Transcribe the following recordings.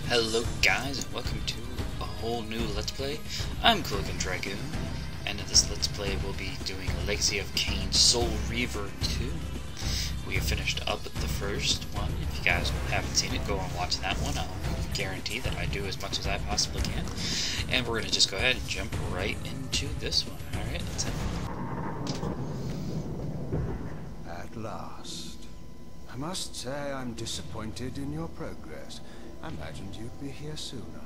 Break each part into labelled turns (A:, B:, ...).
A: Hello guys, and welcome to a whole new Let's Play. I'm Cloak Dragoon, and in this Let's Play we'll be doing Legacy of Kain Soul Reaver 2. We have finished up with the first one. If you guys haven't seen it, go and watch that one. I'll guarantee that I do as much as I possibly can. And we're going to just go ahead and jump right into this one. Alright, that's it.
B: At last. I must say I'm disappointed in your progress. I imagined you'd be here sooner.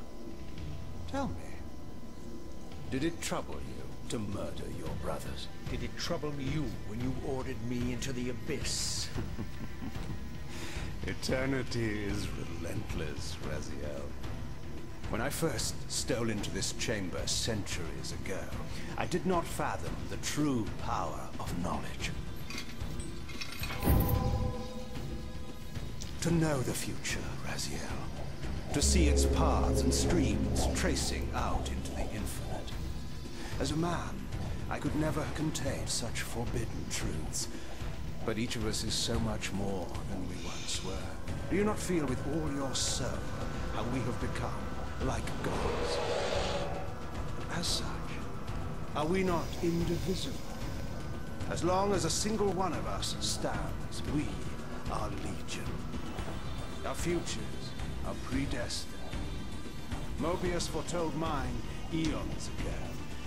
B: Tell me, did it trouble you to murder your brothers?
C: Did it trouble you when you ordered me into the abyss?
B: Eternity is relentless, Raziel. When I first stole into this chamber centuries ago, I did not fathom the true power of knowledge. To know the future, Raziel. To see its paths and streams tracing out into the infinite. As a man, I could never contain such forbidden truths. But each of us is so much more than we once were. Do you not feel with all your soul how we have become like gods? As such, are we not indivisible? As long as a single one of us stands, we are legion. Our futures are predestined. Mobius foretold mine eons ago.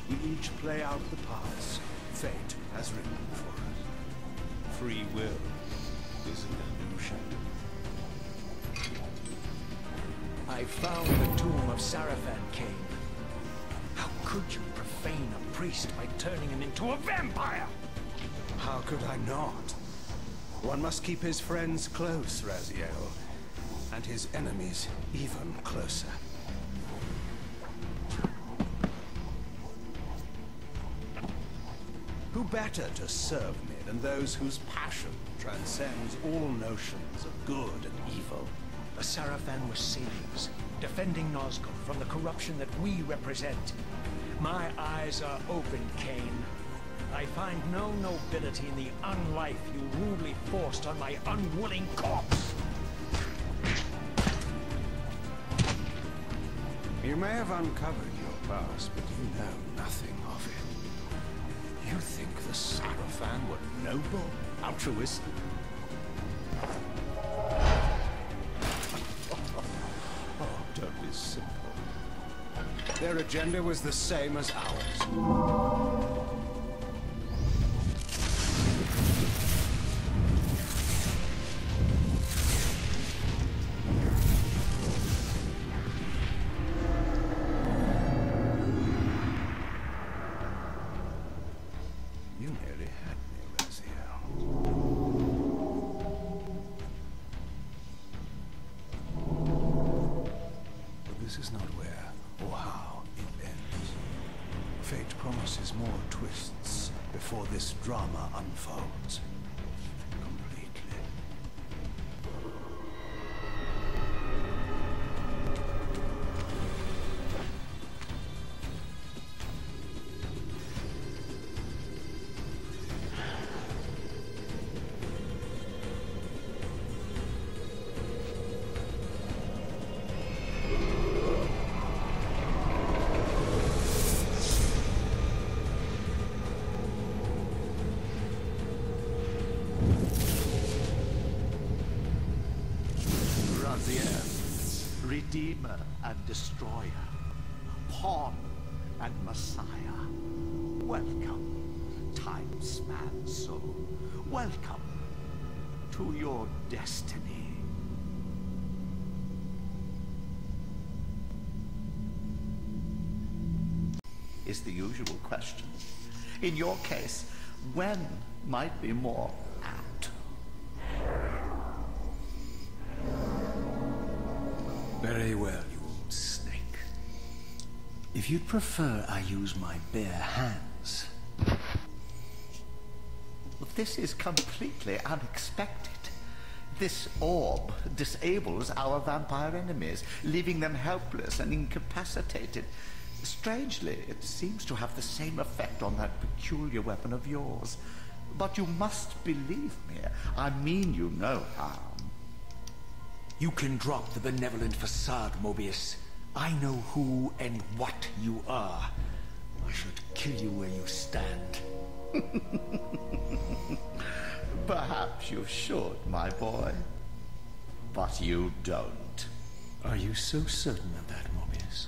B: We each play out the parts fate has written for us. Free will is an illusion.
C: I found the tomb of Sarafan, Kain. How could you profane a priest by turning him into a vampire?
B: How could I not? One must keep his friends close, Raziel. And his enemies even closer. Who better to serve me than those whose passion transcends all notions of good and evil?
C: The Sarafan were saviors, defending Nazgûl from the corruption that we represent. My eyes are open, Kain. I find no nobility in the unlife you rudely forced on my unwilling corpse.
B: You may have uncovered your past, but you know nothing of it. You think the Sarafan were noble, altruistic? Oh, don't be simple. Their agenda was the same as ours. You nearly had me, Raziel. But this is not where or how it ends. Fate promises more twists before this drama unfolds completely.
D: Redeemer and Destroyer, Pawn and Messiah. Welcome, time-span soul. Welcome to your destiny. Is the usual question. In your case, when might be more apt?
B: Very well, you old snake. If you'd prefer I use my bare hands.
D: This is completely unexpected. This orb disables our vampire enemies, leaving them helpless and incapacitated. Strangely, it seems to have the same effect on that peculiar weapon of yours. But you must believe me. I mean you no harm.
C: You can drop the benevolent facade, Mobius. I know who and what you are. I should kill you where you stand.
D: Perhaps you should, my boy. But you don't.
C: Are you so certain of that, Mobius?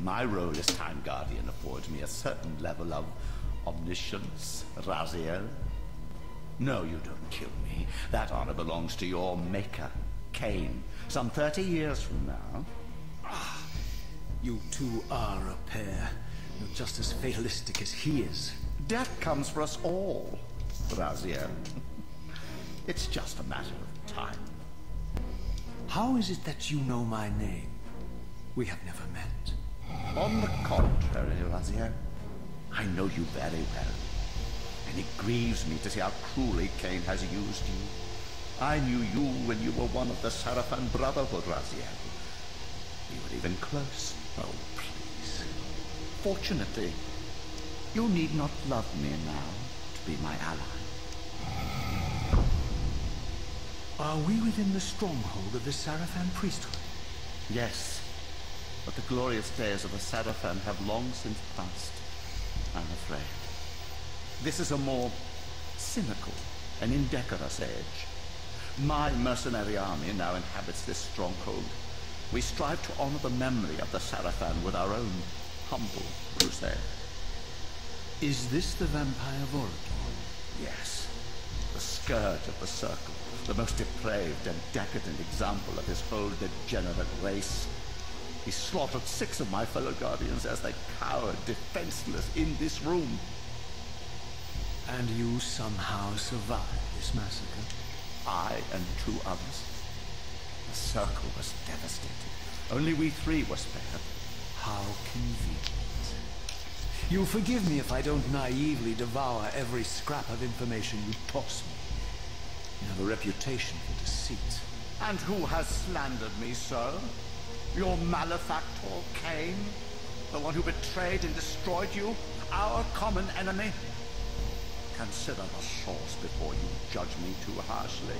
D: My role as Time Guardian affords me a certain level of omniscience, Raziel. No, you don't kill me. That honor belongs to your maker, Kain, some 30 years from now.
C: You two are a pair. You're just as fatalistic as he is.
D: Death comes for us all, Raziel. It's just a matter of time.
C: How is it that you know my name? We have never met.
D: On the contrary, Raziel, I know you very well. And it grieves me to see how cruelly Kain has used you. I knew you when you were one of the Sarafan Brotherhood, Raziel. We were even close. Oh, please. Fortunately, you need not love me now to be my ally.
C: Are we within the stronghold of the Sarafan priesthood?
D: Yes, but the glorious days of the Sarafan have long since passed, I'm afraid. This is a more cynical and indecorous age. My mercenary army now inhabits this stronghold. We strive to honor the memory of the Sarafan with our own humble crusade.
C: Is this the vampire Vorador?
D: Yes, the scourge of the Circle, the most depraved and decadent example of his whole degenerate race. He slaughtered 6 of my fellow Guardians as they cowered defenseless in this room.
C: And you somehow survived this massacre?
D: I and 2 others. The Circle was devastated. Only we 3 were spared.
C: How convenient. You'll forgive me if I don't naively devour every scrap of information you toss me. You have a reputation for deceit.
D: And who has slandered me so? Your malefactor, Kain? The one who betrayed and destroyed you? Our common enemy? Consider the source before you judge me too harshly.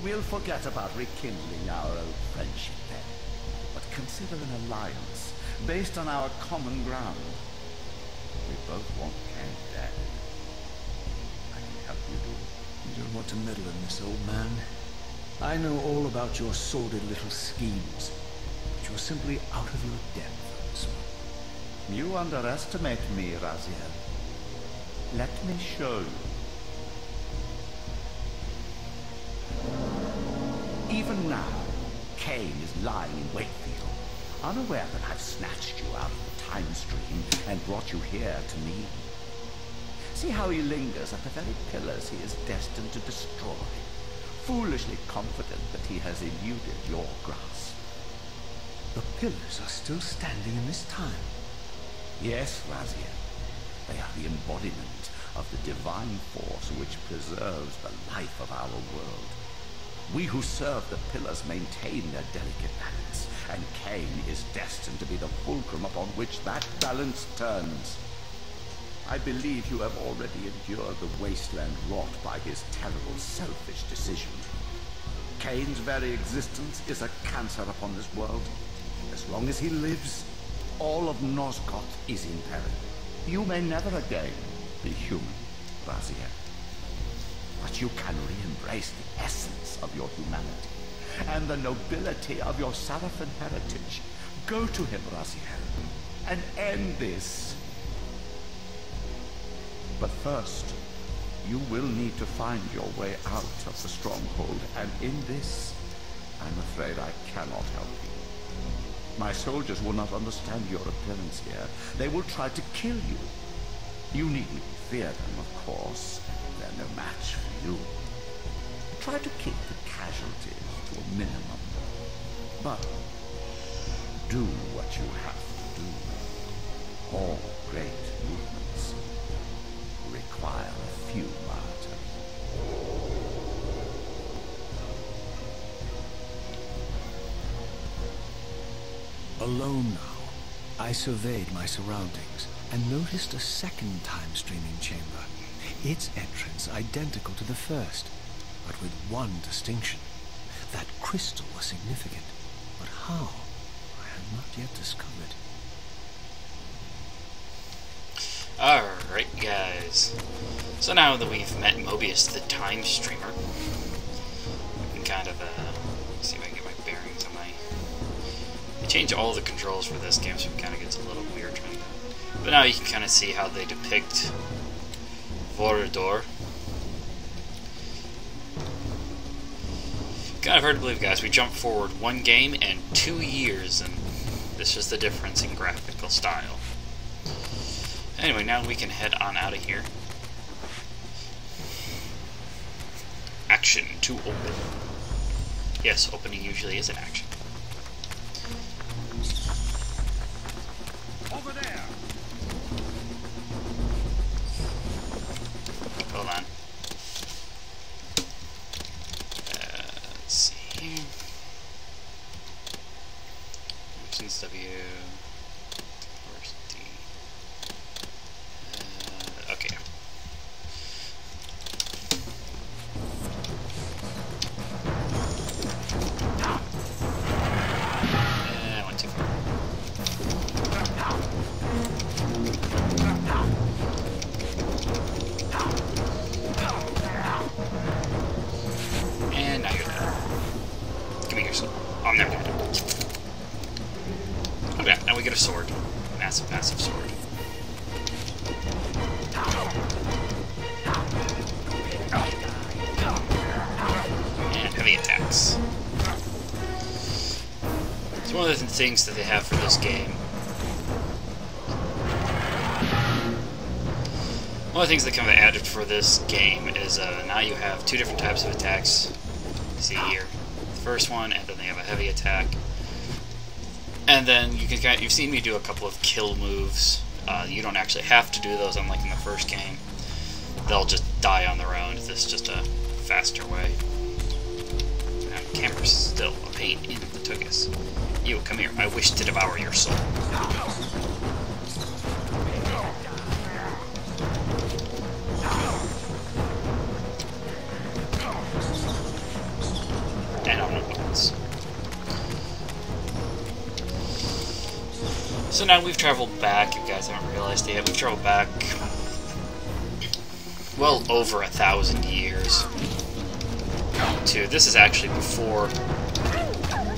D: We'll forget about rekindling our old friendship then, but consider an alliance based on our common ground. We both want Kain dead. I can help you do it.
C: You don't want to meddle in this, old man. I know all about your sordid little schemes, but you're simply out of your depth on this one.
D: You underestimate me, Raziel. Let me show you. Even now, Kain is lying in wait for you, unaware that I've snatched you out of the time stream and brought you here to me. See how he lingers at the very pillars he is destined to destroy, foolishly confident that he has eluded your grasp.
C: The pillars are still standing in this time.
D: Yes, Raziel. They are the embodiment of the divine force which preserves the life of our world. We who serve the pillars maintain their delicate balance, and Kain is destined to be the fulcrum upon which that balance turns. I believe you have already endured the wasteland wrought by his terrible, selfish decision. Kain's very existence is a cancer upon this world. As long as he lives, all of Nosgoth is in peril. You may never again be human, Raziel. But you can re-embrace the essence of your humanity and the nobility of your Sarafan heritage. Go to him, Raziel, and end this. But first, you will need to find your way out of the stronghold, and in this, I'm afraid I cannot help you. My soldiers will not understand your appearance here. They will try to kill you. You needn't fear them, of course. They're no match for you. Try to keep the casualties to a minimum. But do what you have to do. All great movements require a few martyrs.
C: Alone now, I surveyed my surroundings and noticed a second time-streaming chamber. Its entrance identical to the first, but with one distinction.
B: That crystal was significant, but how? I have not yet discovered.
A: Alright, guys. So now that we've met Mobius, the time streamer, we can kind of, see if I can get my bearings on my... They change all the controls for this game, so it kind of gets a little weird trying to... But now you can kind of see how they depict Vorador. Kind of hard to believe, guys. We jumped forward 1 game and 2 years, and this is the difference in graphical style. Anyway, now we can head on out of here. Action to open. Yes, opening usually is an action.
C: Over there.
A: Hold on. Let's see here. Options W. Where's D? Okay. I went too far. And now you're dead. Give me your sword. Oh, I'm never gonna do it. Okay, now we get a sword. Massive, massive sword. And heavy attacks. It's one of the things that they have for this game. One of the things that kind of added for this game is now you have 2 different types of attacks. You see here, the first one, and then they have a heavy attack. And then you can you've seen me do a couple of kill moves. You don't actually have to do those, unlike in the first game. They'll just die on their own. This is just a faster way. Now, camera's still a pain in the tuchus. You, come here. I wish to devour your soul. And on the bullets. So now we've traveled back, you guys haven't realized yet, we've traveled back well over 1,000 years to, this is actually before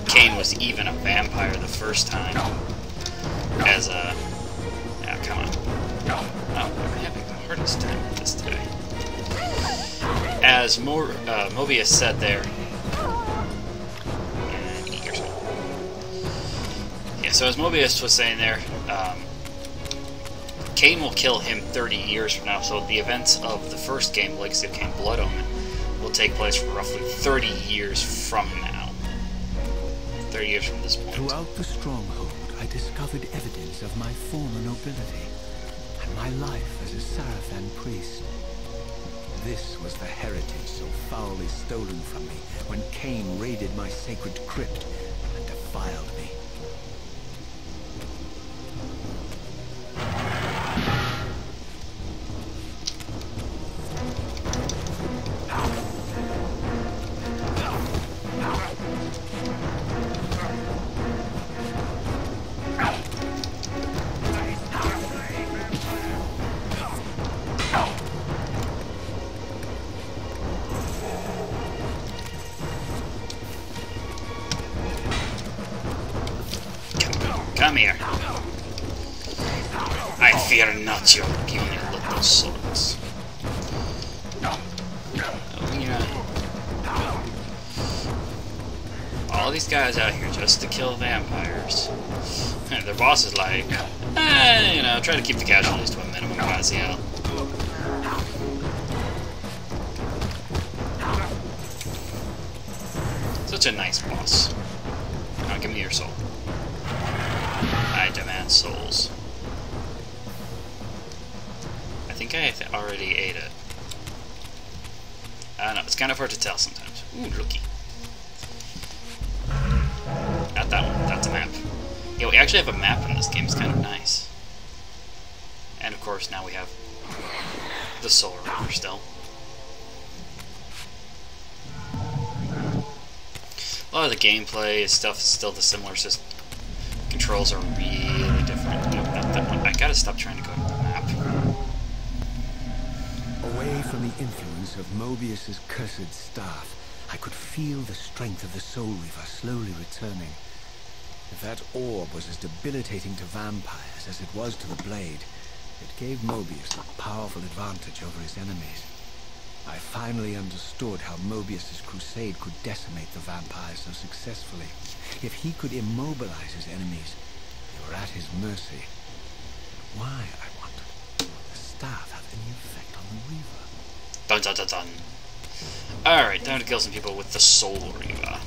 A: Kain was even a vampire the first time, as a, yeah, come on, oh, I'm having the hardest time with this today. As Mobius said there, so as Mobius was saying there, Kain will kill him 30 years from now, so the events of the first game, Legacy of Kain Blood Omen, will take place for roughly 30 years from now. 30 years from this point.
B: Throughout the stronghold, I discovered evidence of my former nobility, and my life as a Sarafan priest. This was the heritage so foully stolen from me when Kain raided my sacred crypt and defiled me.
A: Come here. I fear not your puny little swords. Oh, yeah. All these guys out here just to kill vampires. And their boss is like, you know, try to keep the casualties to a minimum, Raziel. Such a nice boss. Now give me your soul. I demand souls. I think I already ate it. I don't know, it's kind of hard to tell sometimes. Ooh, rookie. Not that one, that's a map. Yeah, we actually have a map in this game, it's kind of nice. And of course, now we have the Soul Reaver still. A lot of the gameplay stuff is still the similar system. Controls are really different. Nope, not that one. I gotta stop trying to go to the map.
B: Away from the influence of Mobius's cursed staff, I could feel the strength of the Soul Reaver slowly returning. If that orb was as debilitating to vampires as it was to the blade, it gave Mobius a powerful advantage over his enemies. I finally understood how Mobius's crusade could decimate the vampires so successfully. If he could immobilize his enemies, they were at his mercy. But why, I wondered, would the staff have any effect on the Reaver?
A: Dun dun dun dun. Alright, time to kill some people with the Soul Reaver.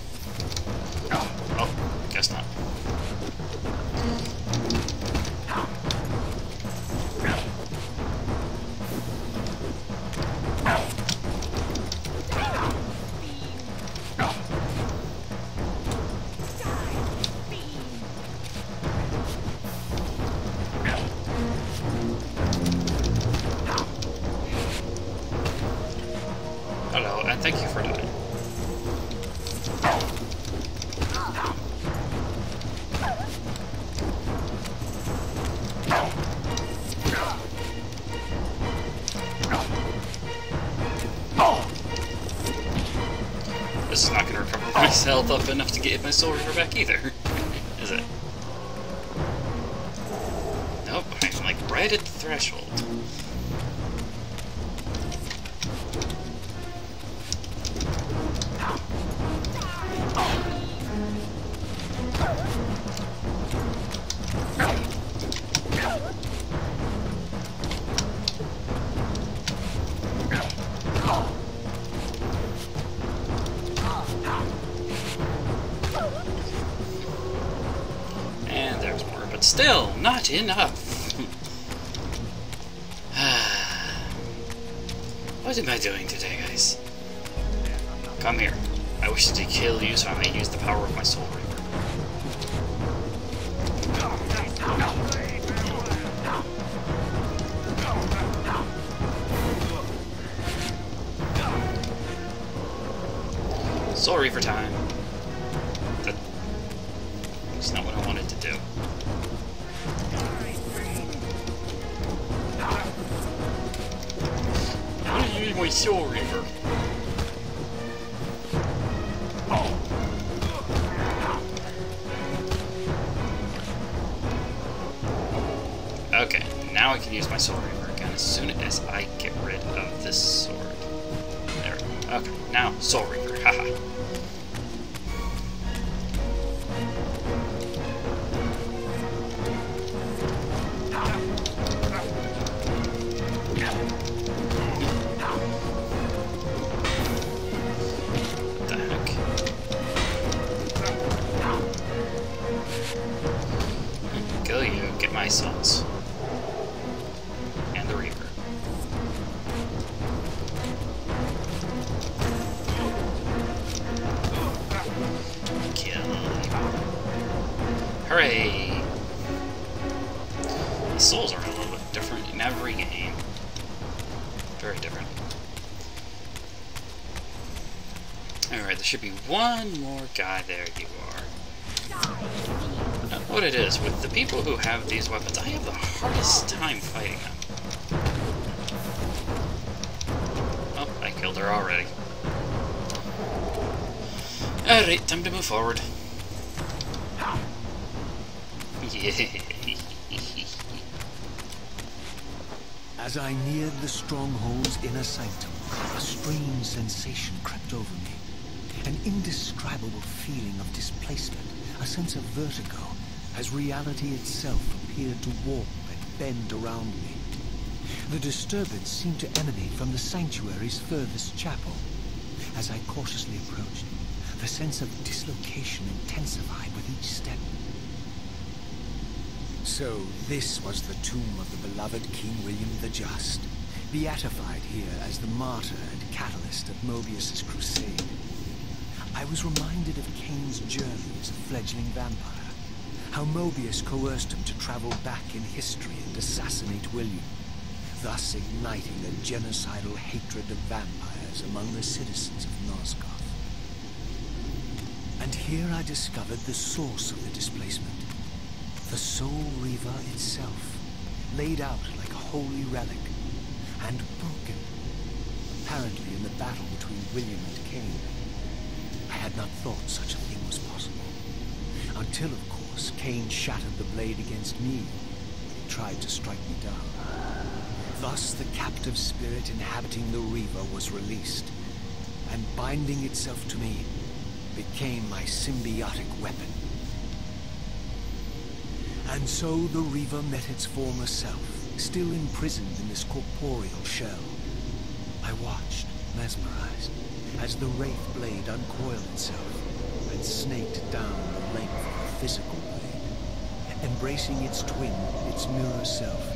A: Oh, guess not. Hello, and thank you for dying. This is not going to recover my health up enough to get my Soul Reaver back either, is it? Nope, I'm like right at the threshold. And there's more, but still not enough. What am I doing today, guys? Come here. I wish to kill you, so I may use the power of my Soul Reaver. Soul Reaver time. That's not what I wanted to do. I want to use my Soul Reaver. Okay, now I can use my Soul Reaver again as soon as I get rid of this sword. There we go. Okay, now Soul Reaver. Haha. What the heck? Kill you, get my sons. And the Reaver. Kill him. Hooray! The souls are a little bit different in every game. Very different. Alright, there should be one more guy. There you are. Now, what it is, with the people who have these weapons, I have the hardest time fighting them. Oh, I killed her already. Alright, time to move forward.
B: As I neared the stronghold's inner sanctum, a strange sensation crept over me. An indescribable feeling of displacement, a sense of vertigo, as reality itself appeared to warp and bend around me. The disturbance seemed to emanate from the sanctuary's furthest chapel. As I cautiously approached, the sense of dislocation intensified with each step. So this was the tomb of the beloved King William the Just, beatified here as the martyr and catalyst of Mobius's crusade. I was reminded of Kain's journey as a fledgling vampire, how Mobius coerced him to travel back in history and assassinate William, thus igniting the genocidal hatred of vampires among the citizens of Nosgoth. And
C: And here I discovered the source of the displacement. The Soul Reaver itself, laid out like a holy relic, and broken, apparently in the battle between William and Kain. I had not thought such a thing was possible. Until, of course, Kain shattered the blade against me when he tried to strike me down. Thus the captive spirit inhabiting the Reaver was released, and binding itself to me, became my symbiotic weapon. And so the Reaver met its former self, still imprisoned in this corporeal shell. I watched, mesmerized, as the Wraith blade uncoiled itself and snaked down the length of a physical blade. Embracing its twin, its mirror self,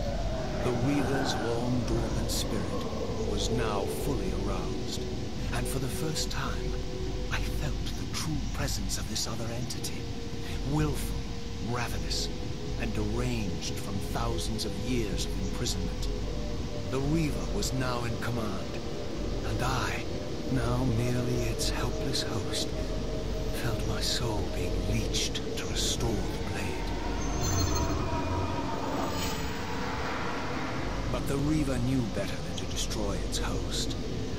C: the Reaver's long dormant spirit was now fully aroused. And for the first time, I felt the true presence of this other entity, willful, ravenous, and deranged from thousands of years of imprisonment. The Reaver was now in command, and I, now merely its helpless host, felt my soul being leeched to restore the blade. But the Reaver knew better than to destroy its host,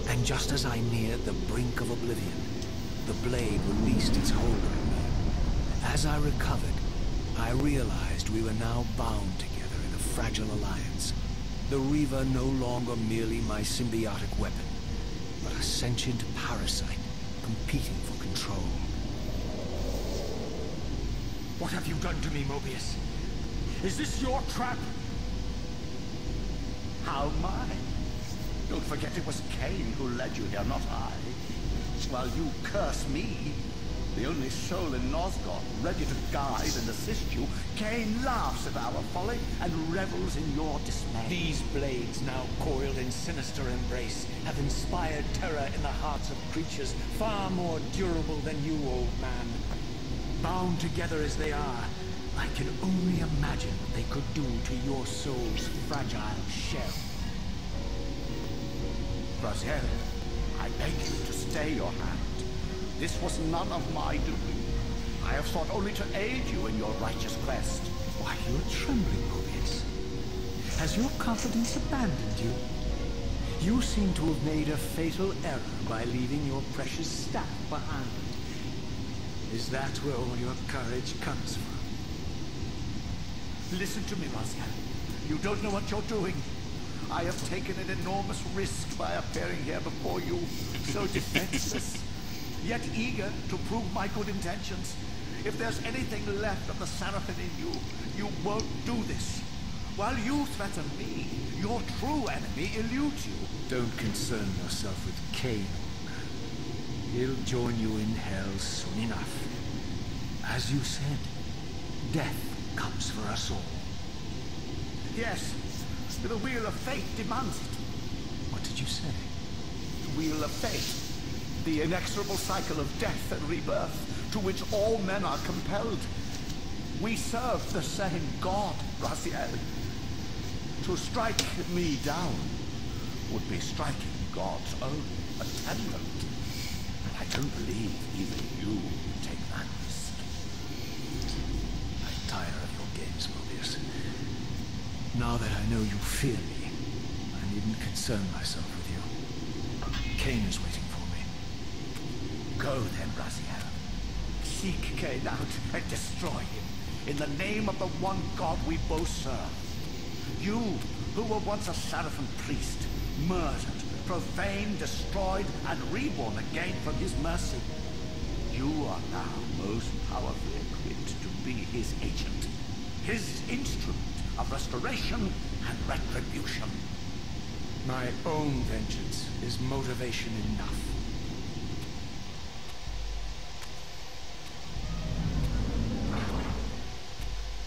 C: and just as I neared the brink of oblivion, the blade released its hold on me. As I recovered, I realized we were now bound together in a fragile alliance. The Reaver no longer merely my symbiotic weapon, but a sentient parasite competing for control.
E: What have you done to me, Mobius? Is this your trap?
D: How am I? Don't forget it was Kain who led you here, not I. While you curse me, the only soul in Nosgoth ready to guide and assist you, Kain laughs at our folly and revels in your dismay.
C: These blades, now coiled in sinister embrace, have inspired terror in the hearts of creatures far more durable than you, old man. Bound together as they are, I can only imagine what they could do to your soul's fragile shell.
D: Raziel, I beg you to stay your hand. This was none of my doing. I have sought only to aid you in your righteous quest.
C: Why, you're trembling, Mobius. Has your confidence abandoned you? You seem to have made a fatal error by leaving your precious staff behind. Is that where all your courage comes from?
D: Listen to me, Raziel. You don't know what you're doing. I have taken an enormous risk by appearing here before you, so defenseless, yet eager to prove my good intentions. If there's anything left of the Seraphim in you, you won't do this. While you threaten me, your true enemy eludes you.
C: Don't concern yourself with Kain. He'll join you in hell soon enough. As you said, death comes for us all.
D: Yes, the wheel of fate demands it.
C: What did you say?
D: The wheel of fate. The inexorable cycle of death and rebirth to which all men are compelled. We serve the same God, Raziel. To strike me down would be striking God's own attendant. I don't believe even you would take that risk.
C: I tire of your games, Mobius. Now that I know you fear me, I needn't concern myself with you. Kain is waiting for me.
D: Go then, Raziel. Seek Kain out and destroy him in the name of the one God we both serve. You, who were once a Seraphim priest, murdered, profaned, destroyed, and reborn again from his mercy. You are now most powerfully equipped to be his agent, his instrument of restoration and retribution.
C: My own vengeance is motivation enough.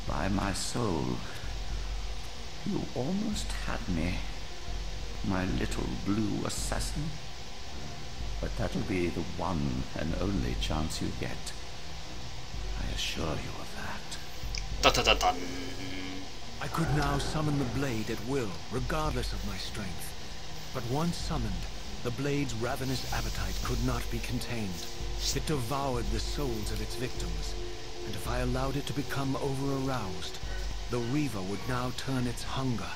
D: By my soul, you almost had me, my little blue assassin. But that'll be the one and only chance you get. I assure you of that.
A: Dun, dun, dun, dun.
C: I could now summon the blade at will, regardless of my strength. But once summoned, The blade's ravenous appetite could not be contained. It devoured the souls of its victims, and if I allowed it to become over-aroused, the Reaver would now turn its hunger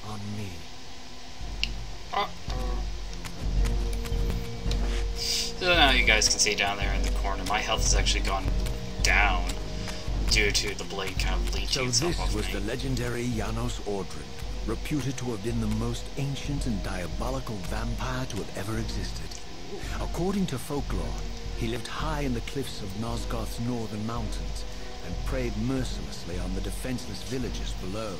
C: on me.
A: So now you guys can see down there in the corner, my health has actually gone down due to the blade kind of leeching itself off
C: So
A: me.
C: this was the legendary Janos Ordrin, reputed to have been the most ancient and diabolical vampire to have ever existed. According to folklore, he lived high in the cliffs of Nosgoth's northern mountains and preyed mercilessly on the defenseless villagers below.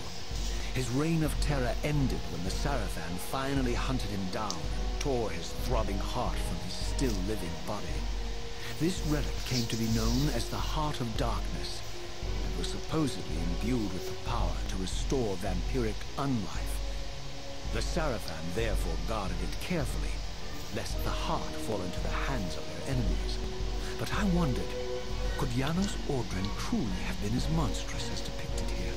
C: His reign of terror ended when the Sarafan finally hunted him down and tore his throbbing heart from his still-living body. This relic came to be known as the Heart of Darkness, and was supposedly imbued with the power to restore vampiric unlife. The Sarafan therefore guarded it carefully, lest the heart fall into the hands of their enemies. But I wondered, could Janos Ordrin truly have been as monstrous as depicted here?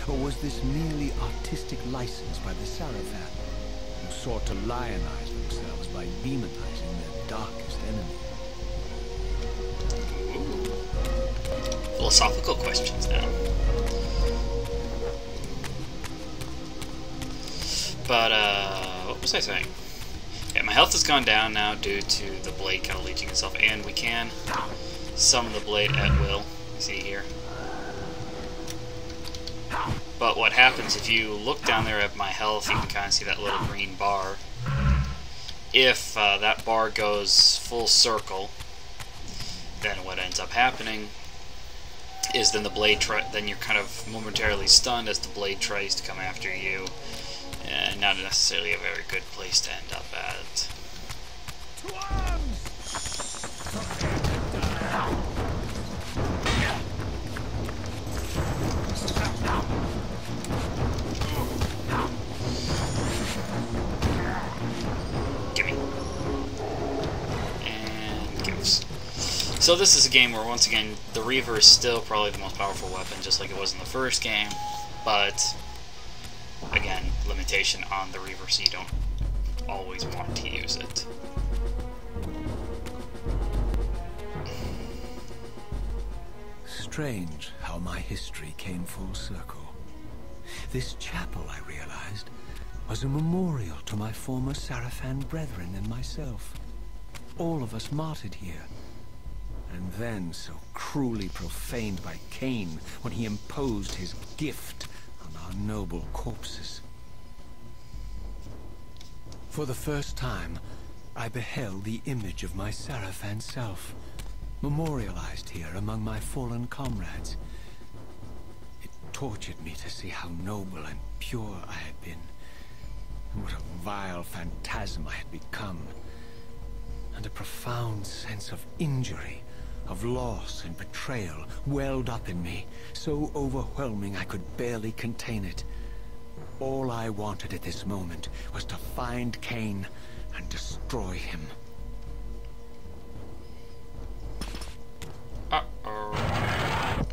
C: Or was this merely artistic license by the Sarafan, who sought to lionize themselves by demonizing their darkest enemy?
A: Ooh. Philosophical questions now. But, what was I saying? Yeah, my health has gone down now due to the blade kind of leeching itself, and we can summon the blade at will. You see here. But what happens if you look down there at my health, you can kind of see that little green bar. If that bar goes full circle, then what ends up happening is then the blade then you're kind of momentarily stunned as the blade tries to come after you. And not necessarily a very good place to end up at. Gimme. And gives. So this is a game where, once again, the Reaver is still probably the most powerful weapon, just like it was in the first game, but again, limitation on the Reaver, so you don't always want to use it.
C: Strange how my history came full circle. This chapel, I realized, was a memorial to my former Sarafan brethren and myself. All of us martyred here, and then so cruelly profaned by Kain when he imposed his gift on our noble corpses. For the first time, I beheld the image of my Sarafan self, memorialized here among my fallen comrades. It tortured me to see how noble and pure I had been, and what a vile phantasm I had become, and a profound sense of injury, of loss and betrayal welled up in me, so overwhelming I could barely contain it. All I wanted at this moment was to find Kain and destroy him.
A: Uh-oh.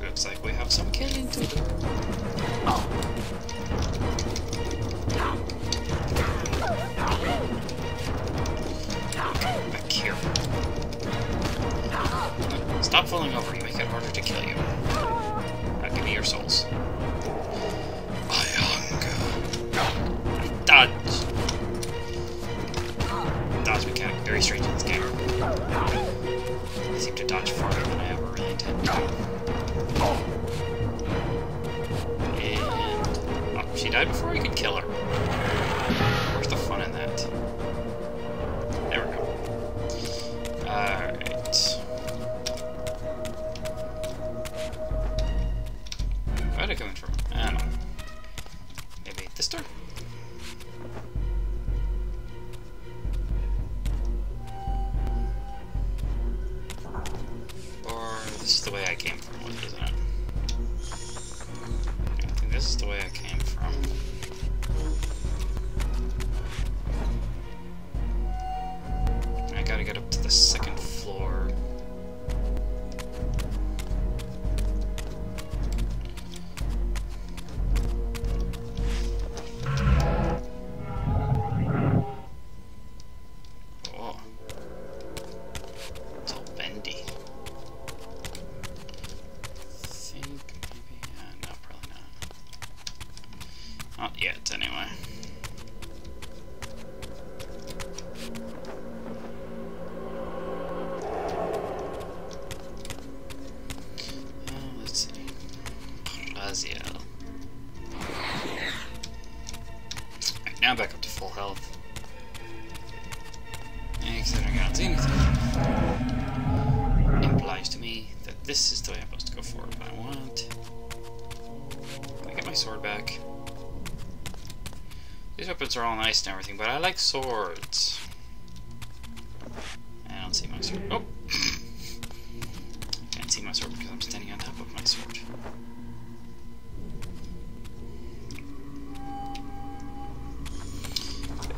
A: Looks like we have some killing to do. Back here. Stop falling over, you make it harder to kill you. Now give me your souls. My hunger. Dodge! Dodge mechanic, very strange in this game. I seem to dodge farther than I ever really intended to. And... oh, she died before I could kill her. Where's the fun in that? There we go. Alright. Where'd it come from? I don't know. Maybe this door? Or this is the way I came from, isn't it? I think this is the way I came from. I gotta get up to the second floor. Not yet, anyway. Let's see. Raziel. Alright, now back up to full health. Considering I don't see anything, implies to me that this is the way I'm supposed to go forward if I want. Let me get my sword back. These weapons are all nice and everything, but I like swords. I don't see my sword. Oh! Can't see my sword because I'm standing on top of my sword.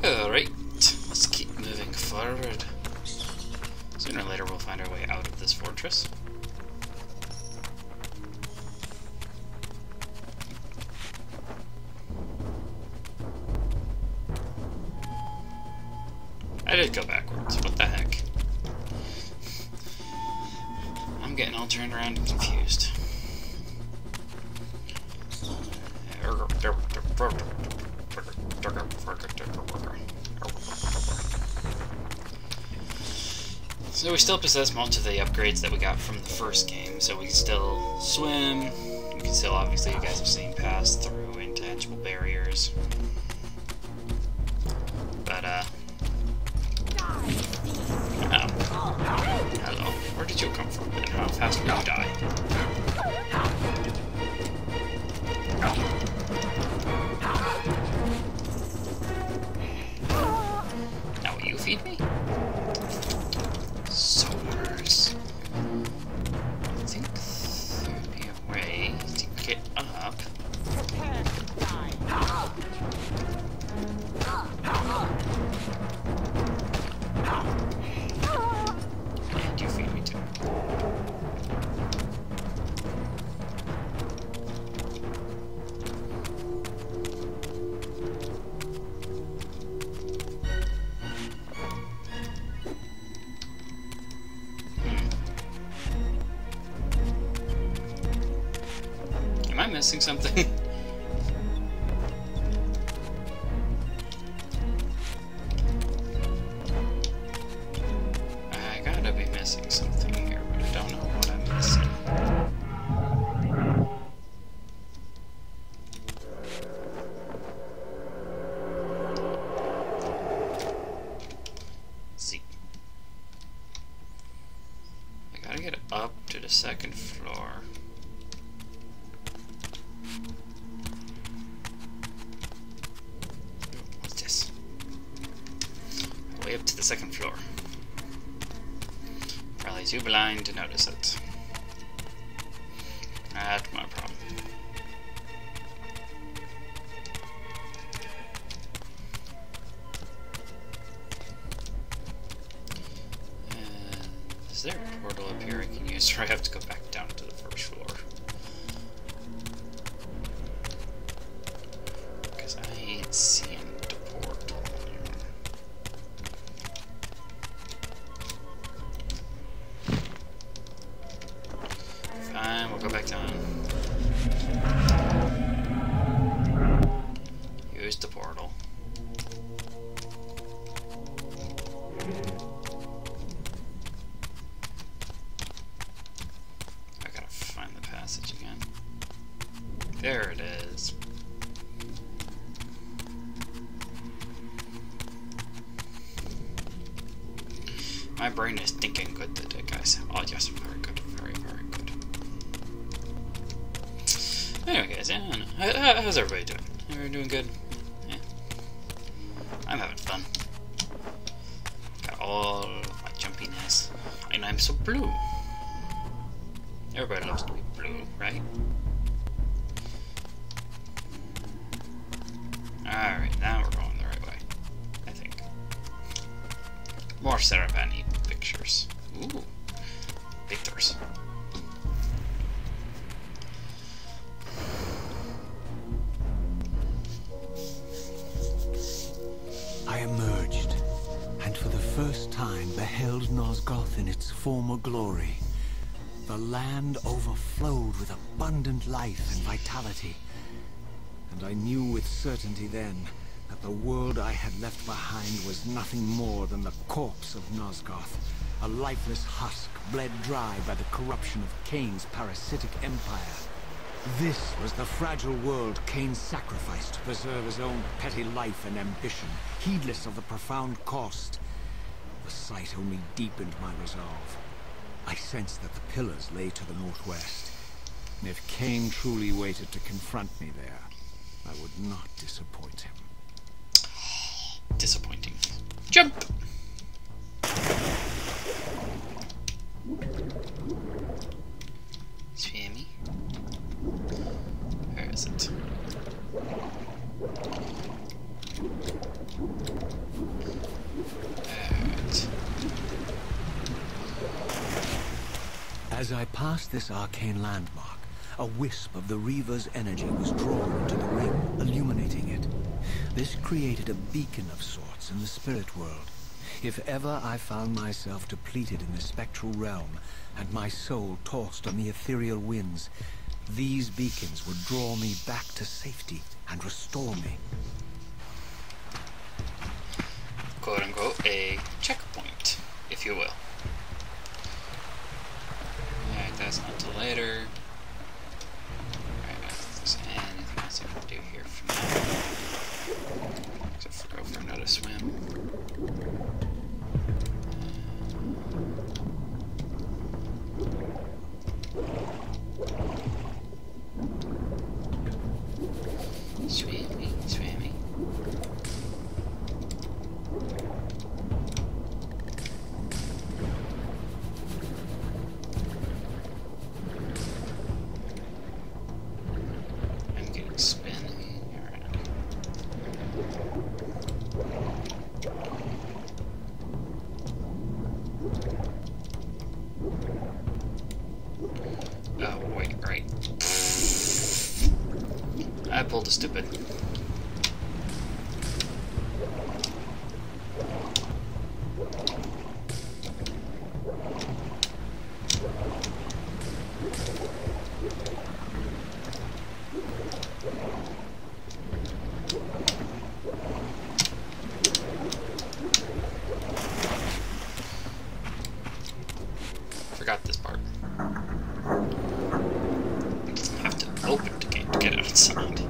A: Alright, let's keep moving forward. Sooner or later we'll find our way out of this fortress. I did go backwards, what the heck? I'm getting all turned around and confused. So we still possess most of the upgrades that we got from the first game, so we can still swim, we can still, obviously you guys have seen, pass through intangible barriers. But, hello. Where did you come from, and how fast will you die? Now will you feed me? Swords. I think there'd be a way to get up. And you feed me too. Am I missing something? I gotta be missing something here, but I don't know what I'm missing. See. I gotta get up to the second floor. What's this? Way up to the second floor. Probably too blind to notice it. That's my problem. Is there a portal up here I can use, or I have to go back down to the first floor? Because I ain't seeing the portal here. Fine, we'll go back down. Use the portal. I gotta find the passage again. There it is. My brain is thinking good today, guys. Oh, yes, very good. Very, very good. Anyway, guys, yeah, I don't know. How's everybody doing? Everybody doing good? Yeah. I'm having fun. Got all of my jumpiness. And I'm so blue. Everybody loves to be blue, right? Alright, now we're going the right way. I think. More Sarabani pictures. Ooh. Pictures.
B: I emerged, and for the first time beheld Nosgoth in its former glory. The land overflowed with abundant life and vitality.
C: and I knew with certainty then that the world I had left behind was nothing more than the corpse of Nosgoth, a lifeless husk bled dry by the corruption of Kain's parasitic empire. This was the fragile world Kain sacrificed to preserve his own petty life and ambition, heedless of the profound cost. The sight only deepened my resolve. I sensed that the pillars lay to the northwest. And if Kain truly waited to confront me there, I would not disappoint him.
A: Disappointing. Jump! Swimmy. Where is it? Alright.
C: As I passed this arcane landmark, a wisp of the Reaver's energy was drawn into the ring, illuminating it. This created a beacon of sorts in the spirit world. If ever I found myself depleted in the spectral realm, and my soul tossed on the ethereal winds, these beacons would draw me back to safety and restore me.
A: Quote-unquote, a checkpoint, if you will. Alright, that's not till later. Alright, if there's anything else I can do here for now. Except for go for another swim. Swimmy, swimmy. I'm getting spinning around. Oh, wait, right. I pulled a stupid. Forgot this part. Have to open the gate to get outside.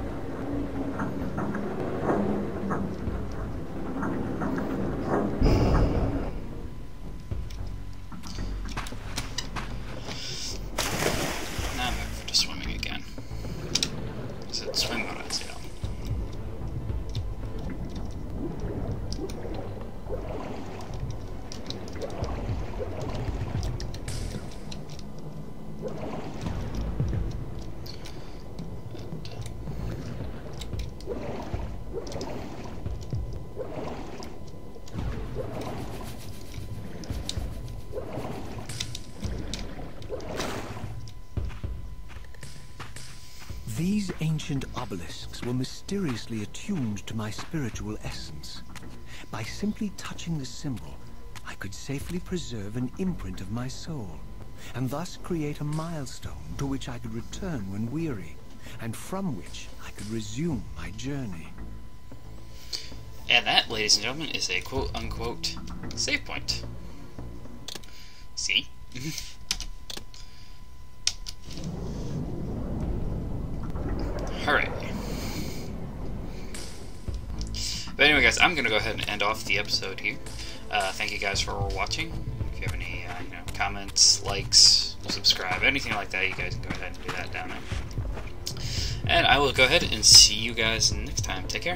A: Now I'm back for the swimming again. I said swim out at Seattle.
C: These ancient obelisks were mysteriously attuned to my spiritual essence. By simply touching the symbol, I could safely preserve an imprint of my soul, and thus create a milestone to which I could return when weary, and from which I could resume my journey.
A: And that, ladies and gentlemen, is a quote-unquote save point. See? Alright. But anyway, guys, I'm going to go ahead and end off the episode here. Thank you guys for watching. If you have any comments, likes, subscribe, anything like that, you guys can go ahead and do that down there. And I will go ahead and see you guys next time. Take care.